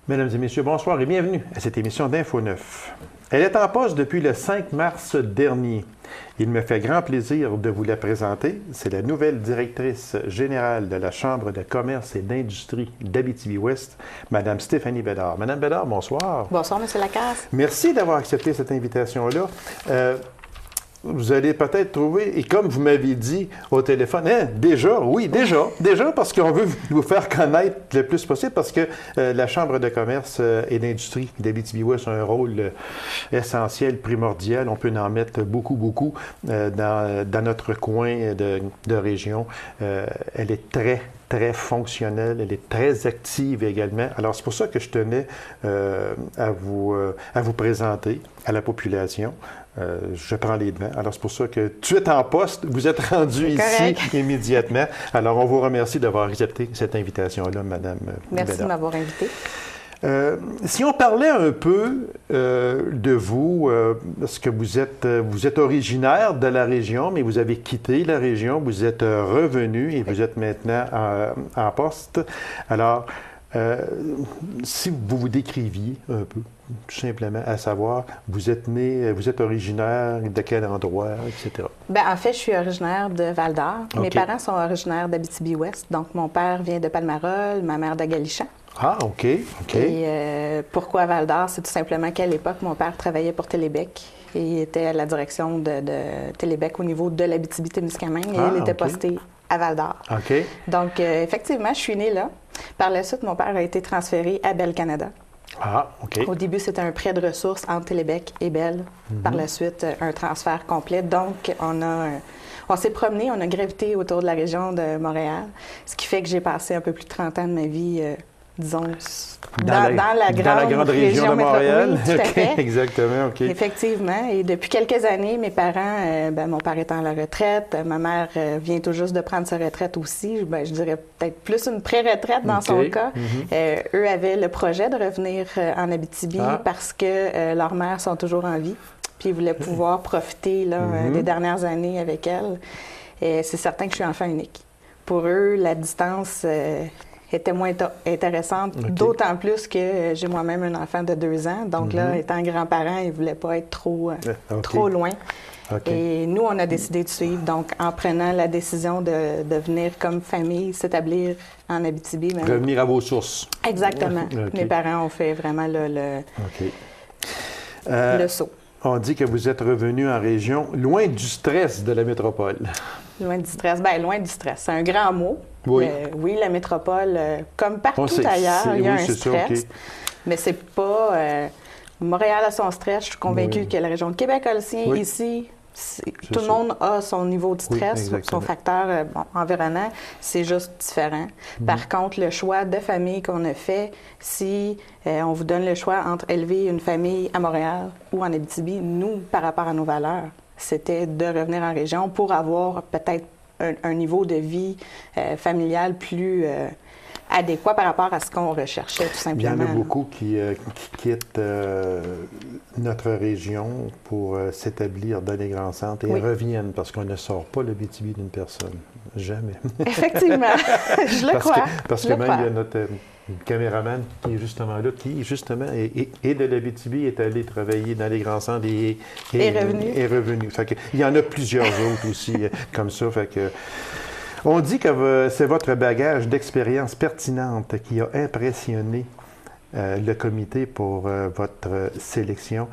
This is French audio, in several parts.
Mesdames et messieurs, bonsoir et bienvenue à cette émission d'Info 9. Elle est en poste depuis le 5 mars dernier. Il me fait grand plaisir de vous la présenter. C'est la nouvelle directrice générale de la Chambre de commerce et d'industrie d'Abitibi-Ouest, Mme Stéphanie Bédard. Madame Bédard, bonsoir. Bonsoir, M. Lacasse. Merci d'avoir accepté cette invitation-là. Vous allez peut-être trouver, et comme vous m'avez dit au téléphone, déjà, parce qu'on veut vous faire connaître le plus possible, parce que la Chambre de commerce et d'industrie d'Abitibi-Ouest a un rôle essentiel, primordial. On peut en mettre beaucoup dans notre coin de région. Elle est très fonctionnelle, elle est très active également. Alors, c'est pour ça que je tenais à vous présenter à la population. Je prends les devants. Alors, c'est pour ça que tu es en poste, vous êtes rendu ici immédiatement. Alors, on vous remercie d'avoir accepté cette invitation-là, Mme Merci Bédard. de m'avoir invité. Si on parlait un peu de vous, parce que vous êtes originaire de la région, mais vous avez quitté la région, vous êtes revenu et vous êtes maintenant en poste. Alors, si vous vous décriviez un peu, tout simplement, à savoir, vous êtes originaire de quel endroit, etc. Bien, en fait, je suis originaire de Val-d'Or. OK. Mes parents sont originaires d'Abitibi-Ouest. Donc, mon père vient de Palmarol, ma mère d'Agalichan. Ah, OK. Et pourquoi Val-d'Or? C'est tout simplement qu'à l'époque, mon père travaillait pour Télébec. Et il était à la direction de Télébec au niveau de l'Abitibi-Témiscamingue. Et il était posté à Val-d'Or. OK. Donc, effectivement, je suis née là. Par la suite, mon père a été transféré à Bell Canada. Ah, OK. Au début, c'était un prêt de ressources entre Télébec et Bell. Par la suite, un transfert complet. Donc, on s'est promené, on a gravité autour de la région de Montréal, ce qui fait que j'ai passé un peu plus de 30 ans de ma vie, disons, dans la grande région de Montréal. Oui, tout à fait. Exactement, OK. Effectivement. Et depuis quelques années, mes parents, mon père est à la retraite, ma mère vient tout juste de prendre sa retraite aussi. Je dirais peut-être plus une pré-retraite dans son cas. Eux avaient le projet de revenir en Abitibi parce que leurs mères sont toujours en vie. Puis ils voulaient pouvoir profiter des dernières années avec elles. Et c'est certain que je suis enfant unique. Pour eux, la distance était moins intéressante, d'autant plus que j'ai moi-même un enfant de 2 ans. Donc là, étant grand-parent, ils ne voulaient pas être trop loin. Et nous, on a décidé de suivre. Donc, en prenant la décision de venir comme famille, s'établir en Abitibi. Revenir à vos sources. Exactement. Mes parents ont fait vraiment le saut. On dit que vous êtes revenu en région loin du stress de la métropole. Loin du stress. Bien, loin du stress. C'est un grand mot. Oui. Oui, la métropole, comme partout ailleurs, il y a un stress. Mais c'est pas... Montréal a son stress. Je suis convaincue que la région de Québec a le sien. Ici, tout le monde a son niveau de stress, son facteur environnant. C'est juste différent. Par contre, le choix de famille qu'on a fait, si on vous donne le choix entre élever une famille à Montréal ou en Abitibi, nous, par rapport à nos valeurs, c'était de revenir en région pour avoir peut-être un niveau de vie familial plus adéquat par rapport à ce qu'on recherchait, tout simplement. Il y en a beaucoup qui quittent notre région pour s'établir dans les grands centres et reviennent parce qu'on ne sort pas l'Abitibi d'une personne. Jamais. Effectivement. Je le crois. Parce que même il y a notre caméraman qui est justement là, qui justement est de l'Abitibi, est allé travailler dans les grands centres et est revenu. Fait que, il y en a plusieurs autres aussi comme ça. Fait que, on dit que c'est votre bagage d'expérience pertinente qui a impressionné le comité pour votre sélection.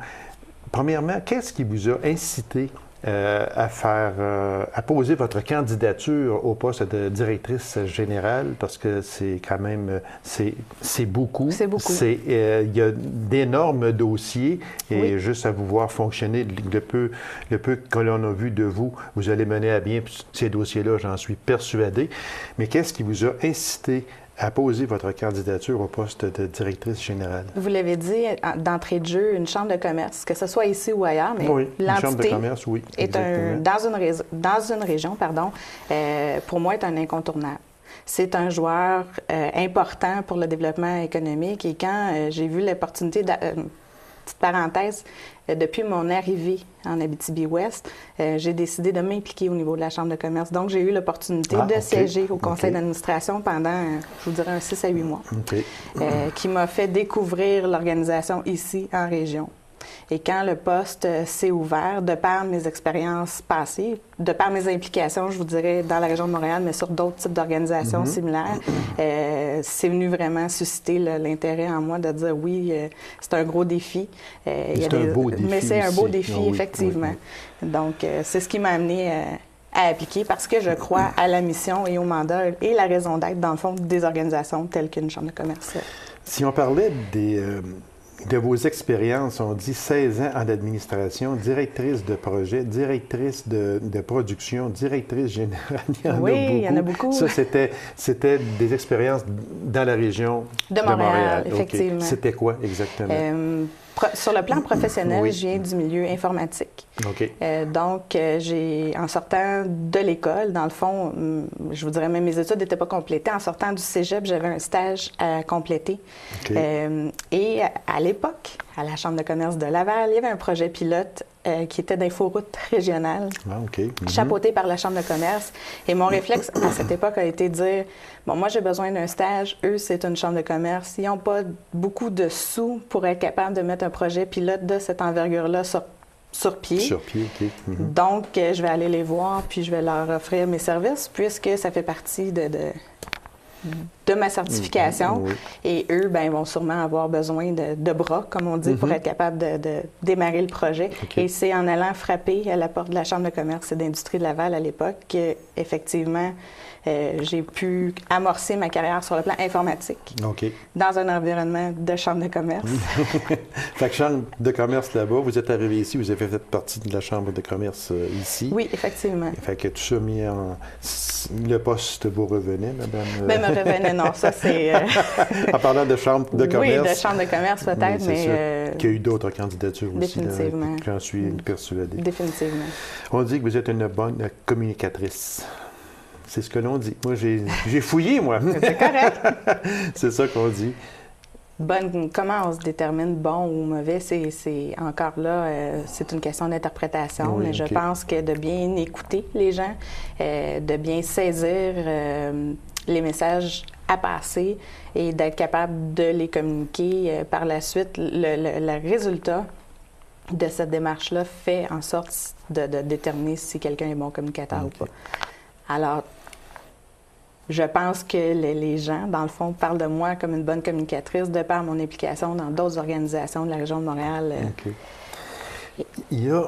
Premièrement, qu'est-ce qui vous a incité à poser votre candidature au poste de directrice générale, parce que c'est quand même, c'est beaucoup. C'est beaucoup. Il y a d'énormes dossiers et juste à vous voir fonctionner, le peu que l'on a vu de vous, vous allez mener à bien ces dossiers-là, j'en suis persuadé. Mais qu'est-ce qui vous a incité à poser votre candidature au poste de directrice générale? Vous l'avez dit d'entrée de jeu, une chambre de commerce, que ce soit ici ou ailleurs, mais une chambre de commerce, est dans une région, pour moi, est un incontournable. C'est un joueur important pour le développement économique et quand j'ai vu l'opportunité petite parenthèse, depuis mon arrivée en Abitibi-Ouest, j'ai décidé de m'impliquer au niveau de la Chambre de commerce. Donc, j'ai eu l'opportunité de siéger au conseil d'administration pendant, je vous dirais, un 6 à 8 mois, qui m'a fait découvrir l'organisation ici, en région. Et quand le poste s'est ouvert, de par mes expériences passées, de par mes implications, je vous dirais, dans la région de Montréal, mais sur d'autres types d'organisations similaires, c'est venu vraiment susciter l'intérêt en moi de dire oui, c'est un gros défi. C'est un beau défi. Mais c'est un beau défi, oui, effectivement. Oui. Donc, c'est ce qui m'a amené à appliquer parce que je crois à la mission et au mandat et la raison d'être, dans le fond, des organisations telles qu'une chambre de commerce. Si on parlait de vos expériences, on dit 16 ans en administration, directrice de projet, directrice de production, directrice générale. Il y en a beaucoup. Ça, c'était des expériences dans la région de Montréal. Effectivement. Okay. C'était quoi exactement? Sur le plan professionnel, je viens du milieu informatique. Donc, en sortant de l'école, dans le fond, je vous dirais même mes études n'étaient pas complétées. En sortant du cégep, j'avais un stage à compléter. Et à l'époque, à la Chambre de commerce de Laval, il y avait un projet pilote qui était d'inforoute régionale, chapeauté par la Chambre de commerce. Et mon réflexe à cette époque a été de dire, bon, moi j'ai besoin d'un stage, eux c'est une Chambre de commerce, ils n'ont pas beaucoup de sous pour être capables de mettre un projet pilote de cette envergure-là sur pied. Sur pied, OK. Donc, je vais aller les voir, puis je vais leur offrir mes services, puisque ça fait partie de ma certification. Et eux, ben, vont sûrement avoir besoin de bras, comme on dit, pour être capable de démarrer le projet. Et c'est en allant frapper à la porte de la Chambre de commerce et d'industrie de Laval à l'époque qu'effectivement, j'ai pu amorcer ma carrière sur le plan informatique dans un environnement de chambre de commerce. Fait que chambre de commerce là-bas, vous êtes arrivé ici, vous avez fait partie de la chambre de commerce ici. Oui, effectivement. Fait que tout ça mis en... Le poste vous revenait, madame? Bien, me revenait, non, ça c'est... En parlant de chambre de commerce. Oui, de chambre de commerce peut-être, mais... qu'il y a eu d'autres candidatures aussi. Définitivement. J'en suis persuadé. Définitivement. On dit que vous êtes une bonne communicatrice. C'est ce que l'on dit. Moi, j'ai fouillé, moi. C'est correct. C'est ça qu'on dit. Comment on se détermine bon ou mauvais, c'est encore là, c'est une question d'interprétation. Mais je pense que de bien écouter les gens, de bien saisir les messages à passer et d'être capable de les communiquer par la suite, le résultat de cette démarche-là fait en sorte de déterminer si quelqu'un est bon communicateur ou pas. Alors, je pense que les gens, dans le fond, parlent de moi comme une bonne communicatrice de par mon implication dans d'autres organisations de la région de Montréal. Il y a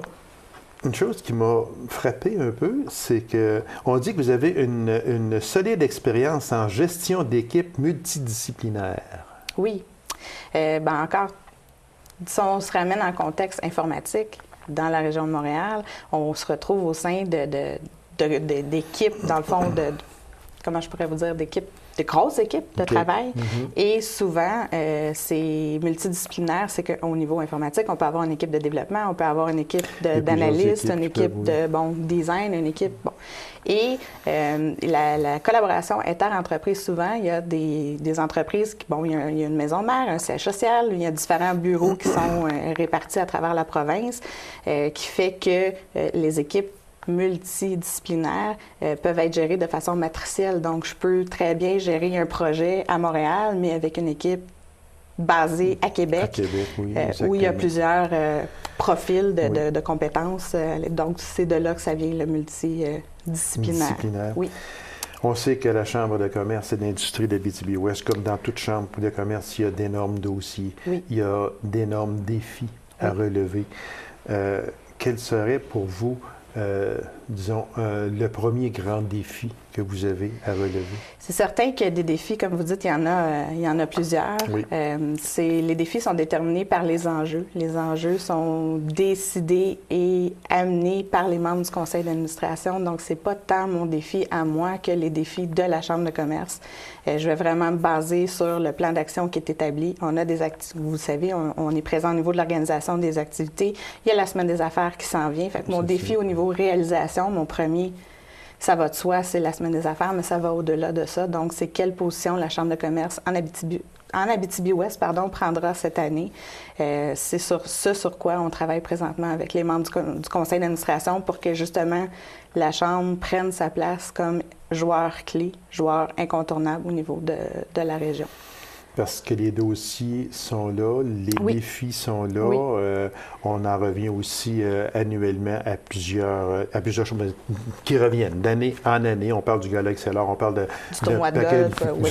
une chose qui m'a frappé un peu, c'est qu'on dit que vous avez une solide expérience en gestion d'équipes multidisciplinaires. Oui. Encore, si on se ramène en contexte informatique dans la région de Montréal, on se retrouve au sein d'équipes, dans le fond, comment je pourrais vous dire, de grosses équipes de travail. Et souvent, c'est multidisciplinaire. C'est qu'au niveau informatique, on peut avoir une équipe de développement, on peut avoir une équipe d'analystes, une équipe de design, une équipe... Et la collaboration inter-entreprise, souvent, il y a des entreprises qui... il y a une maison mère, un siège social, il y a différents bureaux qui sont répartis à travers la province, qui fait que les équipes multidisciplinaires peuvent être gérées de façon matricielle. Donc, je peux très bien gérer un projet à Montréal, mais avec une équipe basée à Québec, où il y a plusieurs profils de compétences. Donc, c'est de là que ça vient, le multidisciplinaire. Oui. On sait que la Chambre de commerce et d'industrie d'Abitibi-Ouest, comme dans toute chambre de commerce, il y a d'énormes dossiers, il y a d'énormes défis à relever. Quel serait pour vous disons, le premier grand défi que vous avez à relever? C'est certain qu'il y a des défis, comme vous dites, il y en a plusieurs. Les défis sont déterminés par les enjeux. Les enjeux sont décidés et amenés par les membres du conseil d'administration. Donc, c'est pas tant mon défi à moi que les défis de la Chambre de commerce. Je vais vraiment me baser sur le plan d'action qui est établi. On a des activités, vous savez, on est présent au niveau de l'organisation des activités. Il y a la semaine des affaires qui s'en vient. Fait que mon défi au niveau réalisation, mon premier ça va de soi, c'est la semaine des affaires, mais ça va au-delà de ça. Donc, c'est quelle position la Chambre de commerce en Abitibi-Ouest prendra cette année. C'est sur quoi on travaille présentement avec les membres du conseil d'administration pour que, justement, la Chambre prenne sa place comme joueur clé, joueur incontournable au niveau de la région. Parce que les dossiers sont là, les défis sont là. On en revient aussi annuellement à plusieurs choses qui reviennent d'année en année. On parle du Gala Excellor, on parle du tournoi de golf.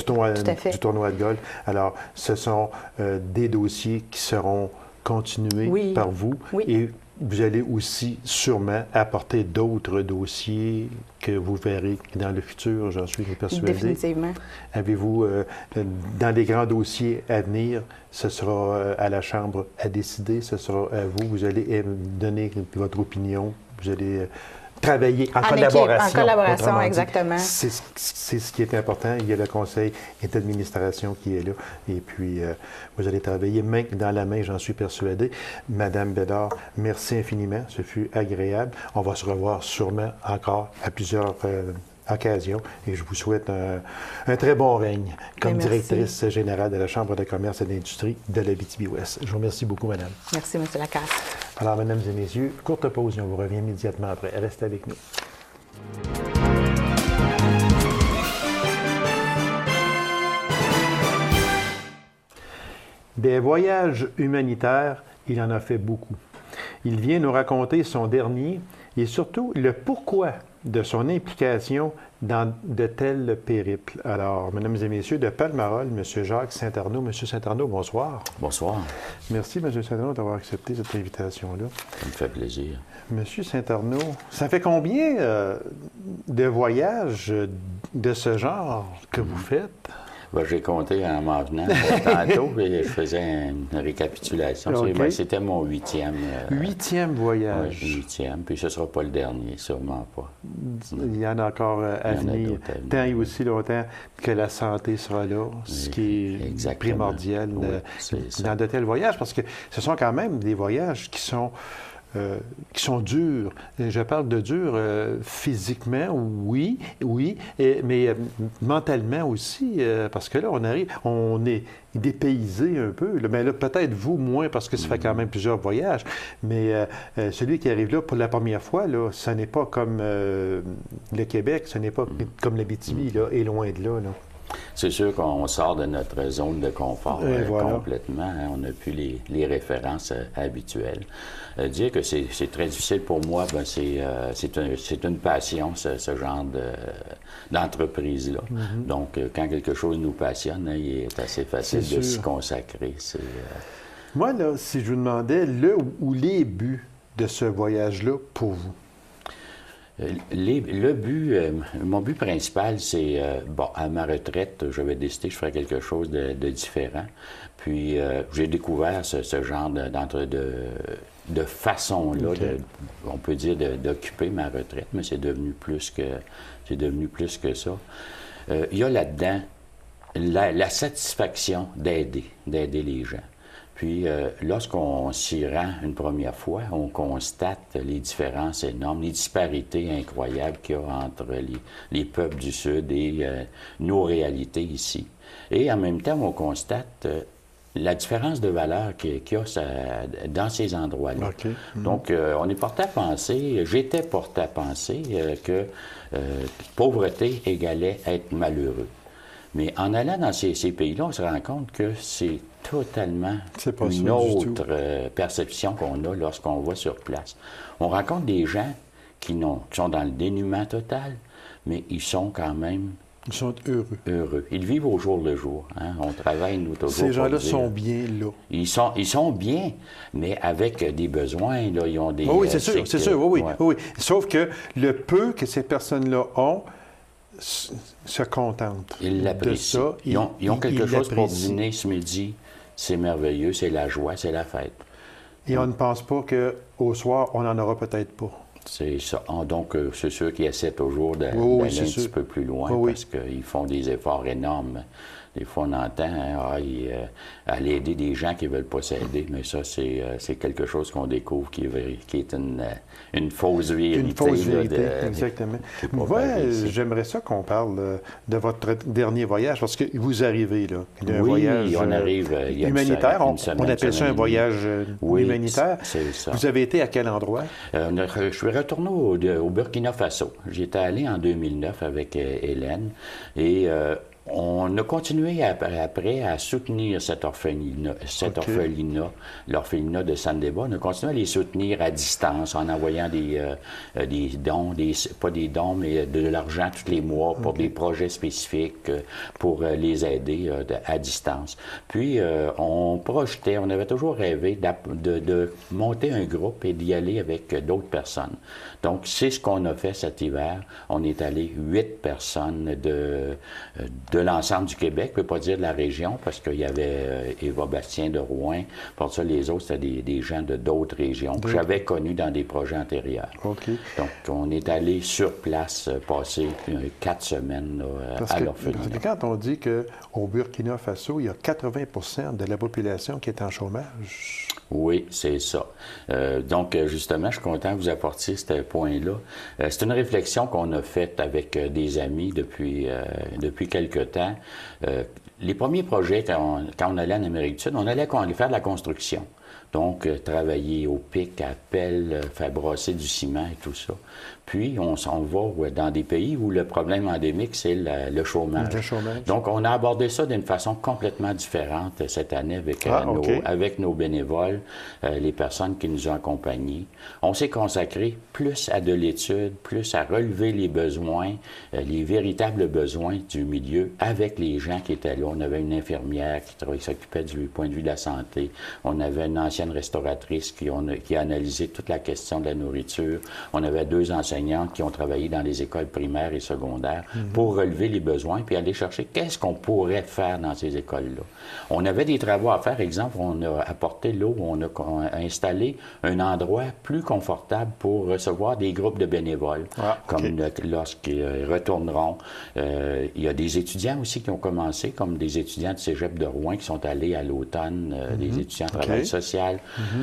Du tournoi de golf. Alors, ce sont des dossiers qui seront continués par vous. Et vous allez aussi sûrement apporter d'autres dossiers que vous verrez dans le futur, j'en suis persuadé. Définitivement. Avez-vous, dans les grands dossiers à venir, ce sera à la Chambre à décider, ce sera à vous, vous allez donner votre opinion, vous allez travailler en collaboration. En collaboration, exactement. C'est ce qui est important. Il y a le conseil d'administration qui est là. Et puis, vous allez travailler main dans la main, j'en suis persuadé. Madame Bédard, merci infiniment. Ce fut agréable. On va se revoir sûrement encore à plusieurs occasion et je vous souhaite un très bon règne comme directrice générale de la Chambre de commerce et d'industrie de l'Abitibi-Ouest. Je vous remercie beaucoup, madame. Merci, M. Lacasse. Alors, mesdames et messieurs, courte pause et on vous revient immédiatement après. Restez avec nous. Des voyages humanitaires, il en a fait beaucoup. Il vient nous raconter son dernier et surtout le pourquoi de son implication dans de tels périples. Alors, mesdames et messieurs, de Palmarol, M. Jacques Saint-Arnaud. M. Saint-Arnaud, bonsoir. Bonsoir. Merci, M. Saint-Arnaud, d'avoir accepté cette invitation-là. Ça me fait plaisir. M. Saint-Arnaud, ça fait combien de voyages de ce genre que vous faites? Ben, j'ai compté en m'en venant tantôt et je faisais une récapitulation. Okay. C'était mon 8e. 8e voyage. Oui, 8e, puis ce ne sera pas le dernier, sûrement pas. Il y en a encore à venir. Tant et aussi longtemps que la santé sera là, ce qui est primordial dans de tels voyages, parce que ce sont quand même des voyages qui sont durs. Je parle de durs physiquement, oui, mais mentalement aussi, parce que là, on est dépaysé un peu. Mais là, peut-être vous moins, parce que ça fait quand même plusieurs voyages, mais celui qui arrive là pour la première fois, là, ce n'est pas comme le Québec, ce n'est pas comme l'Abitibi, là, et loin de là. C'est sûr qu'on sort de notre zone de confort complètement. Hein, on n'a plus les références habituelles. Dire que c'est très difficile pour moi, ben c'est une passion, ce genre d'entreprise-là. Donc, quand quelque chose nous passionne, hein, il est assez facile de s'y consacrer. Moi, là, si je vous demandais le ou les buts de ce voyage-là pour vous? Mon but principal, c'est, à ma retraite, je vais décider que je ferai quelque chose de différent. Puis, j'ai découvert ce genre de façon-là, on peut dire, d'occuper ma retraite, mais c'est devenu plus que ça. Il y a là-dedans la satisfaction d'aider les gens. Puis, lorsqu'on s'y rend une première fois, on constate les différences énormes, les disparités incroyables qu'il y a entre les peuples du Sud et nos réalités ici. Et en même temps, on constate la différence de valeur qu'il y a dans ces endroits-là. Okay. Donc, on est porté à penser, j'étais porté à penser que pauvreté égalait être malheureux. Mais en allant dans ces pays-là, on se rend compte que c'est totalement une autre perception qu'on a lorsqu'on va sur place. On rencontre des gens qui sont dans le dénuement total, mais ils sont quand même... Ils sont heureux. Ils vivent au jour le jour. Hein? On travaille, nous, toujours. Ces gens-là sont bien là. Ils sont bien, mais avec des besoins. Là, ils ont des... oui, c'est sûr. Oui. Sauf que le peu que ces personnes-là ont, se contentent. Ils l'apprécient. Ils ont quelque chose pour dîner ce midi. C'est merveilleux, c'est la joie, c'est la fête. Et on ne pense pas qu'au soir, on n'en aura peut-être pas. C'est ça. Donc, c'est sûr qu'ils essaient toujours d'aller un petit peu plus loin parce qu'ils font des efforts énormes Des fois, on entend, hein, aller aider des gens qui ne veulent pas s'aider, mais ça, c'est quelque chose qu'on découvre qui est une fausse vérité. Une fausse vérité, exactement. Moi, j'aimerais ça qu'on parle de votre dernier voyage, parce que vous arrivez, là. Un voyage on arrive humanitaire. On appelle ça un voyage humanitaire. C'est ça. Vous avez été à quel endroit? Je suis retourné au Burkina Faso. J'étais allé en 2009 avec Hélène et on a continué après à soutenir cet orphelinat, l'orphelinat de Sandeba. On a continué à les soutenir à distance en envoyant des dons, pas des dons, mais de l'argent tous les mois pour des projets spécifiques pour les aider à distance. Puis, on avait toujours rêvé de monter un groupe et d'y aller avec d'autres personnes. Donc, c'est ce qu'on a fait cet hiver. On est allé 8 personnes de l'ensemble du Québec, je ne peux pas dire de la région, parce qu'il y avait Eva Bastien de Rouen. Pour ça, les autres, c'était des gens de d'autres régions que j'avais connus dans des projets antérieurs. Okay. Donc, on est allé sur place passer 4 semaines à l'orphelinat. Parce que quand on dit qu'au Burkina Faso, il y a 80 de la population qui est en chômage... Oui, c'est ça. Donc, justement, je suis content que vous apportiez ce point-là. C'est une réflexion qu'on a faite avec des amis depuis quelque temps. Les premiers projets, quand on allait en Amérique du Sud, on allait faire de la construction. Donc, travailler au pic, à pelle, faire brasser du ciment et tout ça. Puis, on s'en va dans des pays où le problème endémique, c'est le chômage. Le chômage. Donc, on a abordé ça d'une façon complètement différente cette année avec nos bénévoles, les personnes qui nous ont accompagnés. On s'est consacré plus à de l'étude, plus à relever les besoins, les véritables besoins du milieu avec les gens qui étaient là. On avait une infirmière qui s'occupait du point de vue de la santé. On avait une ancienne restauratrice qui a analysé toute la question de la nourriture. On avait 2 enseignants qui ont travaillé dans les écoles primaires et secondaires pour relever les besoins puis aller chercher qu'est-ce qu'on pourrait faire dans ces écoles-là. On avait des travaux à faire. Exemple, on a apporté l'eau, on a installé un endroit plus confortable pour recevoir des groupes de bénévoles. Comme lorsqu'ils retourneront. Il y a des étudiants aussi qui ont commencé, comme des étudiants de Cégep de Rouen qui sont allés à l'automne, des étudiants en travail social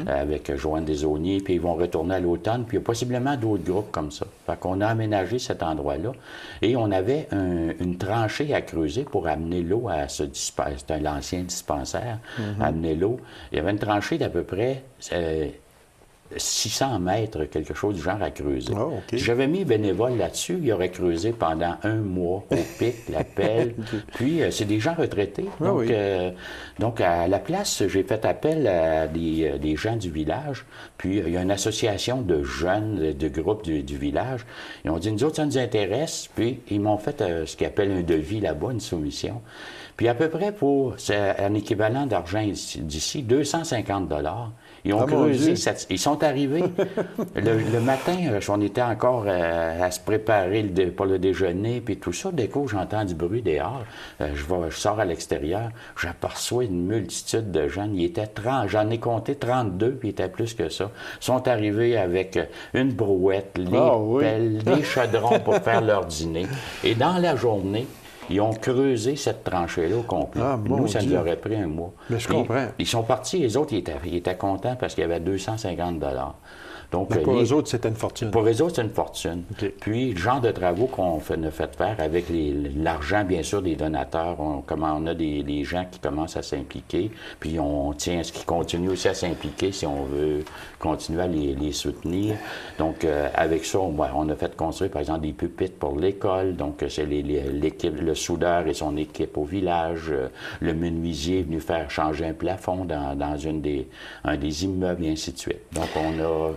avec Joanne Desaulniers, puis ils vont retourner à l'automne, puis il y a possiblement d'autres groupes comme ça. Fait qu'on a aménagé cet endroit-là et on avait une tranchée à creuser pour amener l'eau à ce dispensaire. C'était l'ancien dispensaire, amener l'eau. Il y avait une tranchée d'à peu près 600 mètres, quelque chose du genre à creuser. Si j'avais mis bénévole là-dessus, il aurait creusé pendant 1 mois au pic, la pelle. Puis, c'est des gens retraités. Donc, à la place, j'ai fait appel à des gens du village. Puis, il y a une association de jeunes, de groupes du village. Ils ont dit, nous autres, ça nous intéresse. Puis, ils m'ont fait ce qu'ils appellent un devis là-bas, une soumission. Puis, à peu près c'est un équivalent d'argent d'ici, 250 $. Ils ont creusé, ils sont arrivés. le matin, on était encore à se préparer pour le déjeuner, puis tout ça. Dès que j'entends du bruit dehors, je sors à l'extérieur, j'aperçois une multitude de jeunes. J'en ai compté 32, puis il était plus que ça. Ils sont arrivés avec une brouette, les pelles, des chaudrons pour faire leur dîner. Et dans la journée, ils ont creusé cette tranchée-là au complet. Nous, ça nous aurait pris 1 mois. Mais je comprends. Ils sont partis, les autres, ils étaient contents parce qu'il y avait 250 $. Donc, pour eux autres, c'était une fortune. Pour eux autres, c'est une fortune. Puis, le genre de travaux qu'on a fait faire avec l'argent, bien sûr, des donateurs, on a des gens qui commencent à s'impliquer, puis on tient à ce qu'ils continuent aussi à s'impliquer si on veut continuer à les soutenir. Donc, avec ça, on a fait construire, par exemple, des pupitres pour l'école. Donc, c'est l'équipe, le soudeur et son équipe au village. Le menuisier est venu faire changer un plafond dans un des immeubles, et ainsi de suite. Donc, on a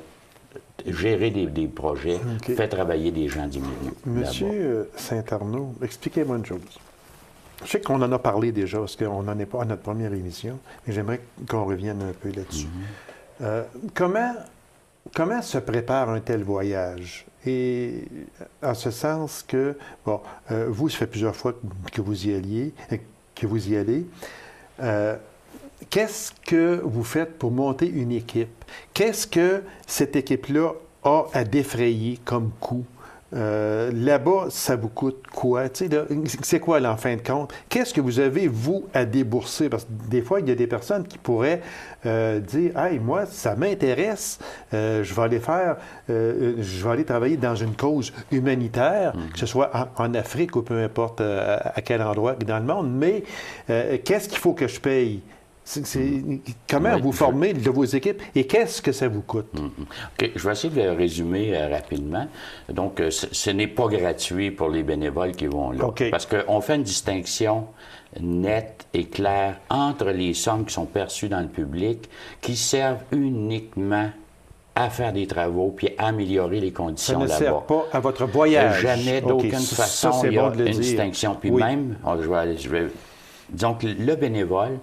gérer des projets, fait travailler des gens du milieu. Monsieur Saint-Arnaud, expliquez-moi une chose. Je sais qu'on en a parlé déjà, parce qu'on n'en est pas à notre première émission, mais j'aimerais qu'on revienne un peu là-dessus. Comment se prépare un tel voyage? Et en ce sens que, vous, ça fait plusieurs fois que vous y allez. Qu'est-ce que vous faites pour monter une équipe? Qu'est-ce que cette équipe-là a à défrayer comme coût là-bas, ça vous coûte quoi? Tu sais, là, c'est quoi, là, en fin de compte? Qu'est-ce que vous avez, vous, à débourser? Parce que des fois, il y a des personnes qui pourraient dire, « Hey, moi, ça m'intéresse, je vais aller je vais aller travailler dans une cause humanitaire, que ce soit en Afrique ou peu importe à quel endroit dans le monde, mais qu'est-ce qu'il faut que je paye? » Comment vous formez de vos équipes et qu'est-ce que ça vous coûte? OK. Je vais essayer de le résumer rapidement. Donc, ce n'est pas gratuit pour les bénévoles qui vont là. Okay. Parce qu'on fait une distinction nette et claire entre les sommes qui sont perçues dans le public, qui servent uniquement à faire des travaux puis à améliorer les conditions là-bas. Ça ne sert pas à votre voyage. Jamais, d'aucune façon, ça, il y a bon de le une dire. distinction. Puis même, disons que le bénévole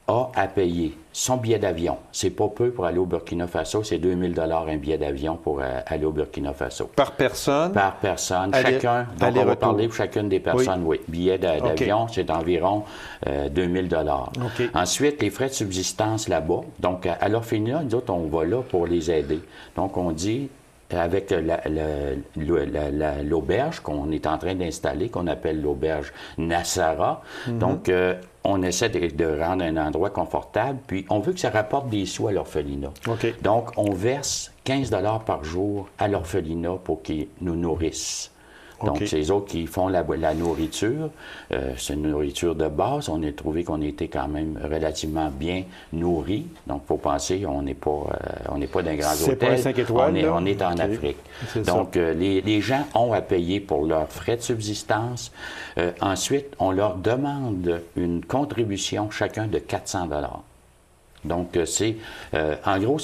a à payer son billet d'avion. C'est pas peu pour aller au Burkina Faso, c'est 2000 $ un billet d'avion pour aller au Burkina Faso. Par personne? Par personne. Chacun, donc on va parler pour chacune des personnes, oui. Billet d'avion, c'est environ 2000 $. Okay. Ensuite, les frais de subsistance là-bas. Donc, à l'orphelinat, nous autres, on va là pour les aider. Donc, on dit, avec l'auberge qu'on est en train d'installer, qu'on appelle l'auberge Nassara. Donc, on essaie de rendre un endroit confortable, puis on veut que ça rapporte des sous à l'orphelinat. Okay. Donc, on verse 15 $ par jour à l'orphelinat pour qu'ils nous nourrissent. Donc, Okay. c'est les autres qui font la nourriture. C'est une nourriture de base. On a trouvé qu'on était quand même relativement bien nourris. Donc, il faut penser, on n'est pas d'un grand hôtel. C'est pas un 5 étoiles, on est en Afrique. Donc, les gens ont à payer pour leurs frais de subsistance. Ensuite, on leur demande une contribution chacun de 400 $. Donc, en gros,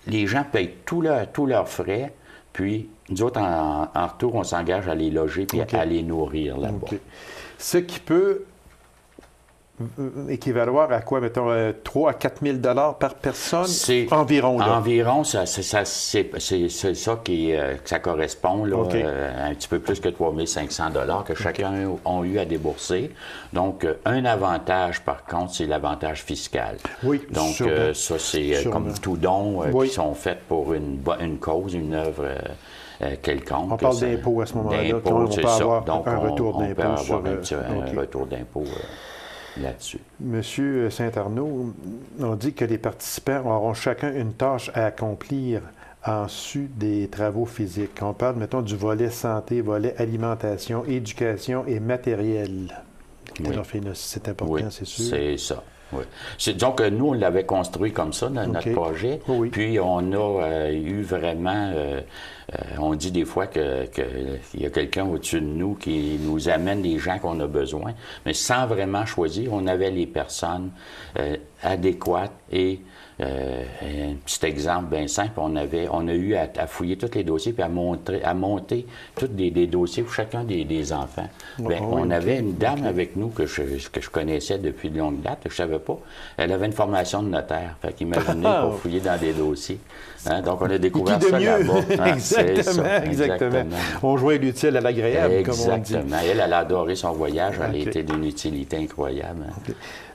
les gens payent tous leurs frais, puis nous autres, en retour, on s'engage à les loger puis à les nourrir là-bas. Okay. Ce qui peut équivaloir à quoi, mettons, 3 à 4 000 $ par personne? Environ, là. Environ, c'est ça que ça correspond, là, un petit peu plus que 3 500 $ que chacun a eu à débourser. Donc, un avantage, par contre, c'est l'avantage fiscal. Oui, donc, sûrement. Ça, c'est comme tout don qui sont faits pour une cause, une œuvre quelconque. On parle d'impôts à ce moment-là. On peut avoir donc, un retour d'impôt. On peut avoir un retour d'impôt là-dessus. Monsieur Saint-Arnaud, on dit que les participants auront chacun une tâche à accomplir en sus des travaux physiques. On parle, mettons, du volet santé, volet alimentation, éducation et matériel. Oui. C'est important, c'est sûr. C'est ça. Oui. Disons que nous, on l'avait construit comme ça, notre projet. Oui. Puis, on a eu vraiment... on dit des fois qu'il y a quelqu'un au-dessus de nous qui nous amène des gens qu'on a besoin, mais sans vraiment choisir, on avait les personnes adéquates et... un petit exemple bien simple, on a eu à fouiller tous les dossiers puis à monter tous des dossiers pour chacun des enfants. On avait une dame avec nous que je connaissais depuis de longue date, je ne savais pas. Elle avait une formation de notaire. Fait qu'imaginez pour fouiller dans des dossiers. Hein? Donc, on a découvert ça là-bas. Hein? Exactement. On joint l'utile à l'agréable, comme on dit. Exactement. Elle a adoré son voyage. Elle a été d'une utilité incroyable.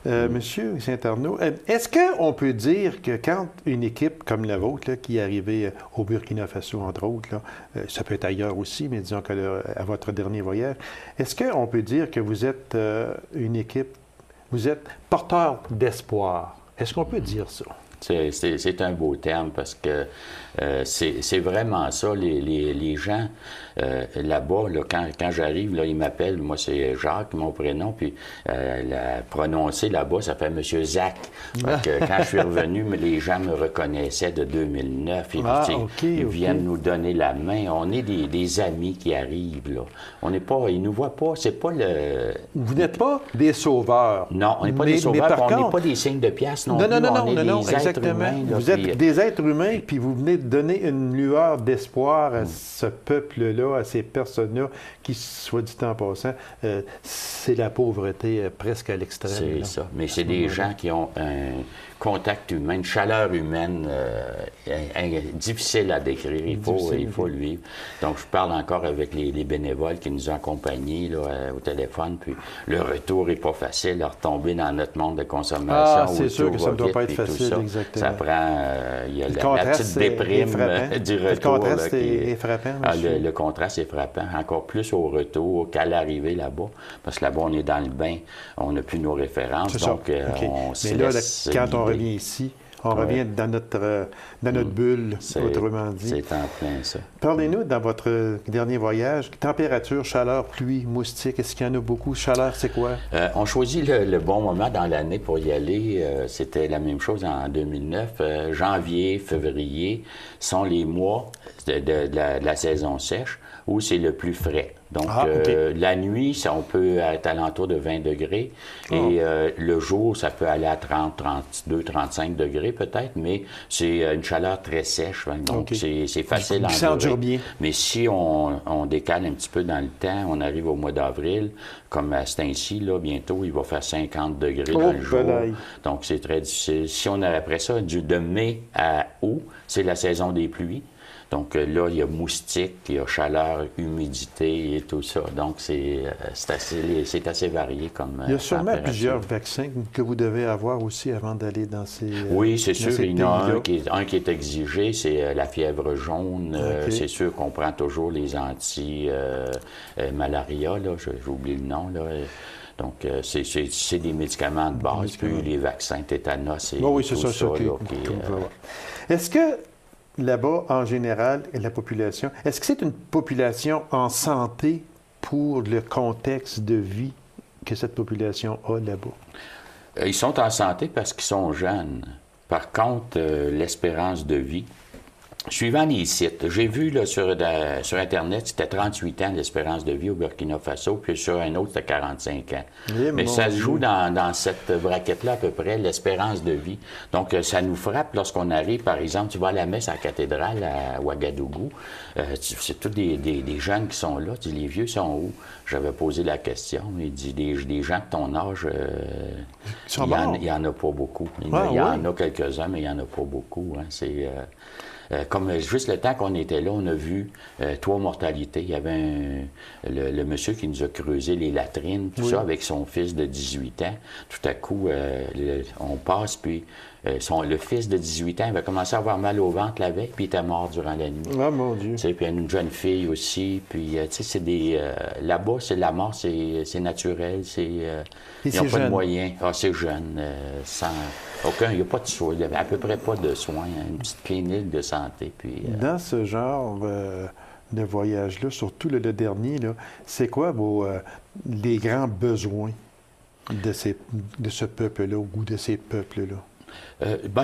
Hein? Monsieur Saint-Arnaud, est-ce qu'on peut dire que quand une équipe comme la vôtre, là, qui est arrivée au Burkina Faso, entre autres, là, ça peut être ailleurs aussi, mais disons qu'à votre dernier voyage, est-ce qu'on peut dire que vous êtes une équipe, vous êtes porteur d'espoir? Est-ce qu'on peut dire ça? C'est un beau terme parce que c'est vraiment ça. Les gens là-bas, là, quand j'arrive, là, ils m'appellent. Moi, c'est Jacques, mon prénom. Puis prononcé là-bas, ça fait Monsieur Zach. Quand je suis revenu, les gens me reconnaissaient de 2009. Ils viennent nous donner la main. On est des amis qui arrivent. Là. On n'est pas, ils nous voient pas. C'est pas le. Vous n'êtes pas des sauveurs. Non, on n'est pas des sauveurs. On n'est pas des signes de pièces non plus. Non, exactement. Vous êtes des êtres humains, puis vous venez de donner une lueur d'espoir à ce peuple-là, à ces personnes-là, qui, soit dit en passant, c'est la pauvreté presque à l'extrême. C'est ça. Mais c'est des gens qui ont contact humain, une chaleur humaine difficile à décrire. Il faut le vivre. Donc, je parle encore avec les bénévoles qui nous ont accompagnés là, au téléphone. Puis, le retour n'est pas facile à retomber dans notre monde de consommation. Ah, c'est sûr que ça ne doit pas être facile, exactement. Ça prend... il y a la petite déprime du retour. Le contraste est frappant, monsieur. Le contraste est frappant. Encore plus au retour qu'à l'arrivée là-bas. Parce que là-bas, on est dans le bain. On n'a plus nos références. Donc, on se laisse quand on revient ici, on revient dans notre bulle, autrement dit. C'est en plein ça. Parlez-nous, dans votre dernier voyage, température, chaleur, pluie, moustique, est-ce qu'il y en a beaucoup? Chaleur, c'est quoi? On choisit le bon moment dans l'année pour y aller. C'était la même chose en 2009. Janvier, février sont les mois de la saison sèche où c'est le plus frais. Donc, la nuit, on peut être alentour de 20 degrés et le jour, ça peut aller à 30, 32, 35 degrés peut-être, mais c'est une chaleur très sèche. Donc, c'est facile à endurer. Bien. Mais si on décale un petit peu dans le temps, on arrive au mois d'avril, comme à ce temps-ci, là, bientôt, il va faire 50 degrés dans le jour. Donc, c'est très difficile. Si on a après ça, de mai à août, c'est la saison des pluies. Donc là, il y a moustique, il y a chaleur, humidité et tout ça. Donc, c'est assez varié comme il y a sûrement plusieurs vaccins que vous devez avoir aussi avant d'aller dans ces Oui, c'est sûr. Il y en a un qui est exigé, c'est la fièvre jaune. C'est sûr qu'on prend toujours les anti-malaria, j'oublie le nom, là. Donc, c'est des médicaments de base, puis les vaccins tétanos et tout ça. Est-ce que là-bas, en général, la population, est-ce que c'est une population en santé pour le contexte de vie que cette population a là-bas? Ils sont en santé parce qu'ils sont jeunes. Par contre, l'espérance de vie, suivant les sites, j'ai vu là, sur Internet, c'était 38 ans l'espérance de vie au Burkina Faso, puis sur un autre, c'était 45 ans. Mais ça se joue dans cette braquette-là à peu près, l'espérance de vie. Donc, ça nous frappe lorsqu'on arrive, par exemple, tu vas à la messe à la cathédrale à Ouagadougou, c'est tous des jeunes qui sont là. Tu dis, les vieux sont où? J'avais posé la question. Il dit, des gens de ton âge, il n'y en a pas beaucoup. Il y en a quelques-uns, mais il n'y en a pas beaucoup. Hein. C'est... comme juste le temps qu'on était là, on a vu 3 mortalités. Il y avait le monsieur qui nous a creusé les latrines, tout ça, avec son fils de 18 ans. Tout à coup, on passe, puis le fils de 18 ans, il va commencer à avoir mal au ventre la veille, puis il était mort durant la nuit. Ah, mon Dieu! Puis une jeune fille aussi. Puis, tu sais, c'est des... là-bas, c'est la mort, c'est naturel. Ils n'ont pas de moyens. Ah, c'est jeune. Il n'y a pas de soins, à peu près pas de soins, une petite clinique de santé. Puis, Dans ce genre de voyage-là, surtout le dernier, c'est quoi les grands besoins de ce peuple-là ou de ces peuples-là?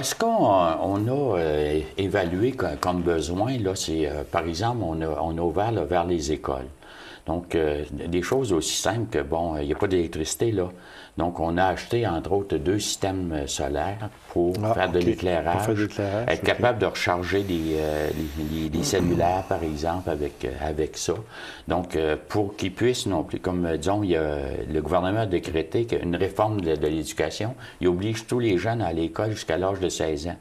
Ce qu'on a évalué comme besoin, là, c'est, par exemple, on a ouvert là, vers les écoles. Donc, des choses aussi simples que, il n'y a pas d'électricité, là. Donc, on a acheté, entre autres, 2 systèmes solaires pour faire de l'éclairage. Être capable de recharger des cellulaires, par exemple, avec ça. Donc, pour qu'ils puissent non plus, comme disons, le gouvernement a décrété qu'une réforme de l'éducation, il oblige tous les jeunes à aller à l'école jusqu'à l'âge de 16 ans.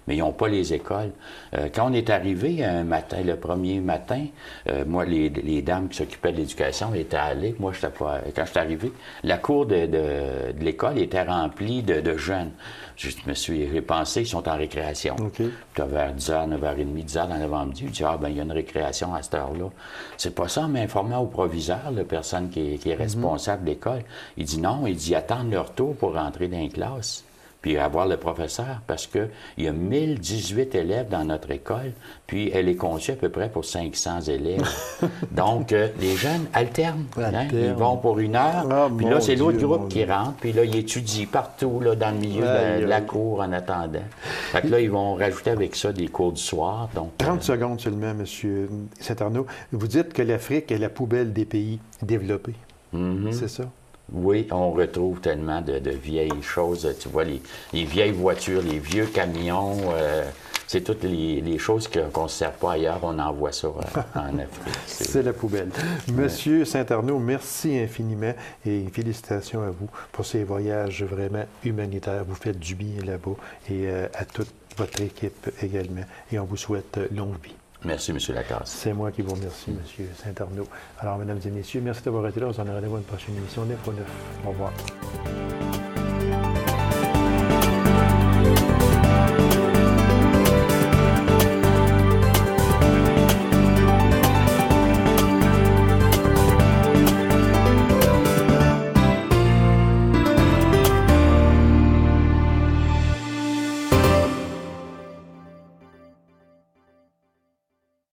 Mais ils n'ont pas les écoles. Quand on est arrivé un matin, le premier matin, moi, les dames qui s'occupaient de l'éducation étaient allées. Moi, quand je suis arrivé, la cour de l'école était remplie de jeunes. J'ai pensé qu'ils sont en récréation. Puis vers 10h, 9h30, 10h dans l'avant-midi, je dis, il y a une récréation à cette heure-là. C'est pas ça, mais informant au proviseur, la personne qui est responsable de l'école. Il dit non, attendent leur tour pour rentrer dans les classes. Puis avoir le professeur, parce qu'il y a 1018 élèves dans notre école, puis elle est conçue à peu près pour 500 élèves. Donc, les jeunes alternent. Ils vont pour 1 heure, puis là, c'est l'autre groupe qui rentre, puis là, ils étudient partout, là, dans le milieu de la cour en attendant. Fait que là, ils vont rajouter avec ça des cours du soir. Donc, 30 secondes seulement, M. Saint-Arnaud. Vous dites que l'Afrique est la poubelle des pays développés. C'est ça? Oui, on retrouve tellement de vieilles choses. Tu vois, les vieilles voitures, les vieux camions, c'est toutes les choses qu'on ne sert pas ailleurs, on envoie ça en Afrique. C'est la poubelle. Monsieur Saint-Arnaud, merci infiniment et félicitations à vous pour ces voyages vraiment humanitaires. Vous faites du bien là-bas et à toute votre équipe également. Et on vous souhaite longue vie. Merci, M. Lacasse. C'est moi qui vous remercie, M. Saint-Arnaud. Alors, mesdames et messieurs, merci d'avoir été là. On s'en rendez-vous à une prochaine émission 9 au 9. Au revoir.